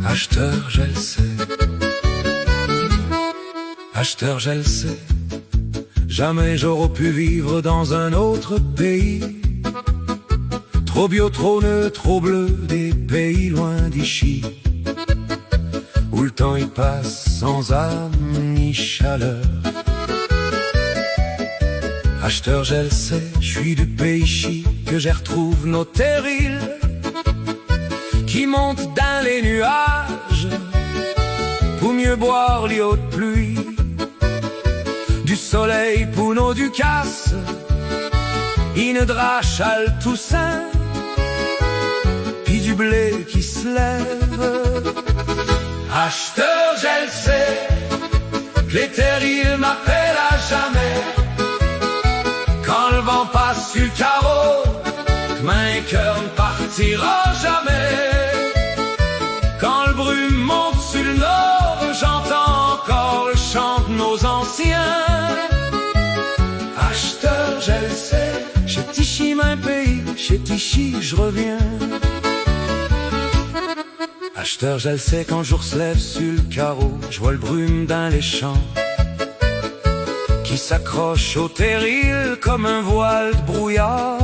Acheteur, je le sais. Acheteur, je le sais. Jamais j'aurais pu vivre dans un autre pays. Trop bio, trop neutre, trop bleu, des pays loin d'ici, où le temps y passe sans âme ni chaleur. Acheteur, je le sais, je suis du pays chic, que j'y retrouve nos terrils qui montent dans les nuages pour mieux boire les hautes pluies. Du soleil pour nos ducasses, une drache à le Toussaint, puis du blé qui se lève. Acheteur, je le sais, que les terrils m'appellent à jamais. Quand le vent passe sur le carreau, que mon cœur ne partira jamais. Quand le brume monte sur le nord, j'entends encore le chant de nos anciens. Acheteur, je le sais, chez Tichy, mon pays, chez Tichy, je reviens. Acheteur, je le sais, quand le jour se lève sur le carreau, je vois le brume dans les champs qui s'accroche au terril comme un voile de brouillard.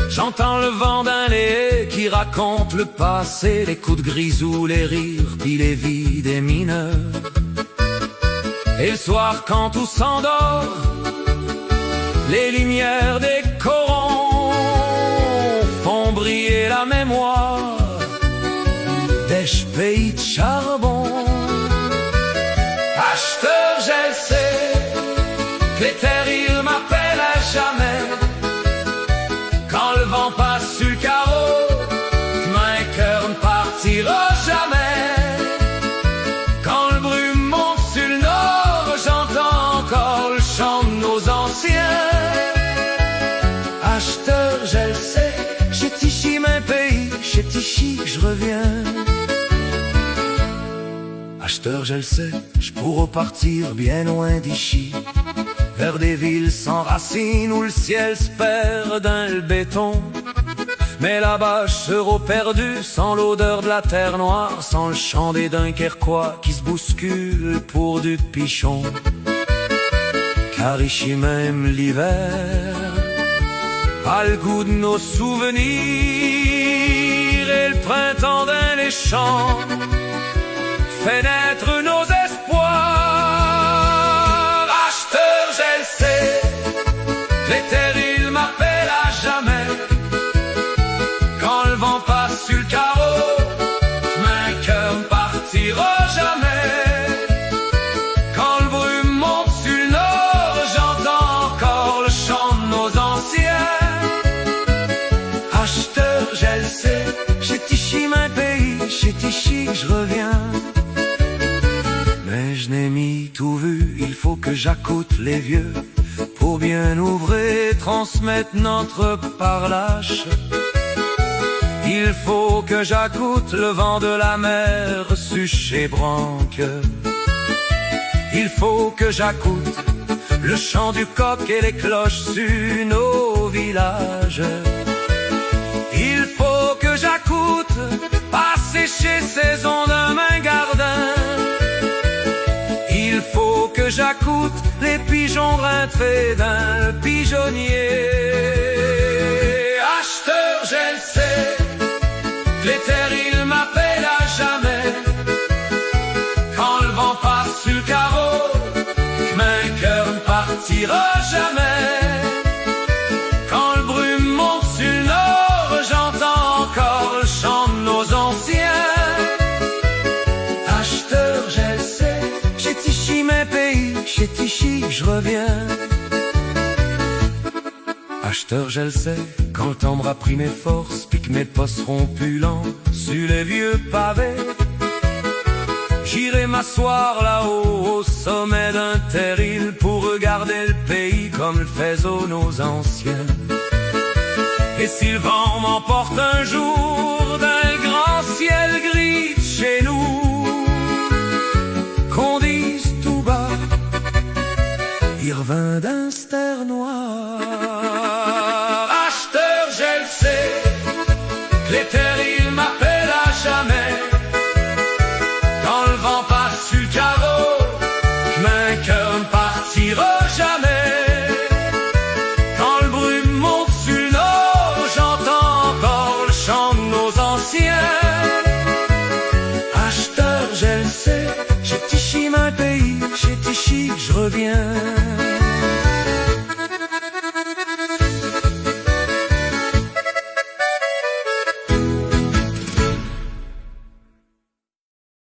J'entends le vent dans les haies qui raconte le passé, les coups de grisou, les rires, puis les vies des mineurs. Et le soir, quand tout s'endort, les lumières des corons font briller la mémoire des pays de charbon. Acheteur, je le sais, que les terrils m'appellent à jamais. Quand le vent passe sur le carreau, mon cœur ne partira jamais. Quand le brume monte sur le nord, j'entends encore le chant de nos anciens. Acheteur, je le sais, chez Tichy, mon pays, chez Tichy, je reviens. Acheteur, je le sais, je pourrais partir bien loin d'ici, vers des villes sans racines où le ciel se perd dans le béton. Mais là-bas, je serai perdu, sans l'odeur de la terre noire, sans le chant des Dunkerquois qui se bousculent pour du pichon. Car ici même l'hiver a le goût de nos souvenirs, et le printemps dans les champs fait naître nos espoirs. Acheteur, je le sais, les terrils m'appellent à jamais. Quand le vent passe sur le carreau, mon cœur ne partira jamais. Quand le brume monte sur le nord, j'entends encore le chant de nos anciens. Acheteur, je le sais, chez Tichy, mon pays, chez Tichy, je reviens. Mais je n'ai mis tout vu, il faut que j'accoute les vieux pour bien ouvrir, transmettre notre parlache. Il faut que j'accoute le vent de la mer sur et branque. Il faut que j'accoute le chant du coq et les cloches sur nos villages. Il faut que j'accoute passer chez saison d'un main gardin. Il faut que j'accoute les pigeons rentrés d'un pigeonnier. Acheteur, je le sais, les terrils m'appellent à jamais. Quand le vent passe sur le carreau, mon cœur ne partira jamais. Quand le brume monte sur le nord, j'entends encore le chant de nos anciens. Acheteur, je le sais, chez Tichy, mon pays, chez Tichy, je reviens. Acheteur, je le sais, quand le temps m'aura pris mes forces, puis que mes pas seront puants sur les vieux pavés, j'irai m'asseoir là-haut au sommet d'un terril pour regarder le pays comme le faisaient nos anciens. Et si le vent m'emporte un jour d'un grand ciel gris de chez nous, qu'on dise tout bas, il revint d'un ster noir. Acheteur, je le sais, Les terres, ils m'appellent à jamais. Quand le vent passe sur le carreau, mon cœur ne partira jamais. Quand le brume monte sur le nord, j'entends encore le chant de nos anciens.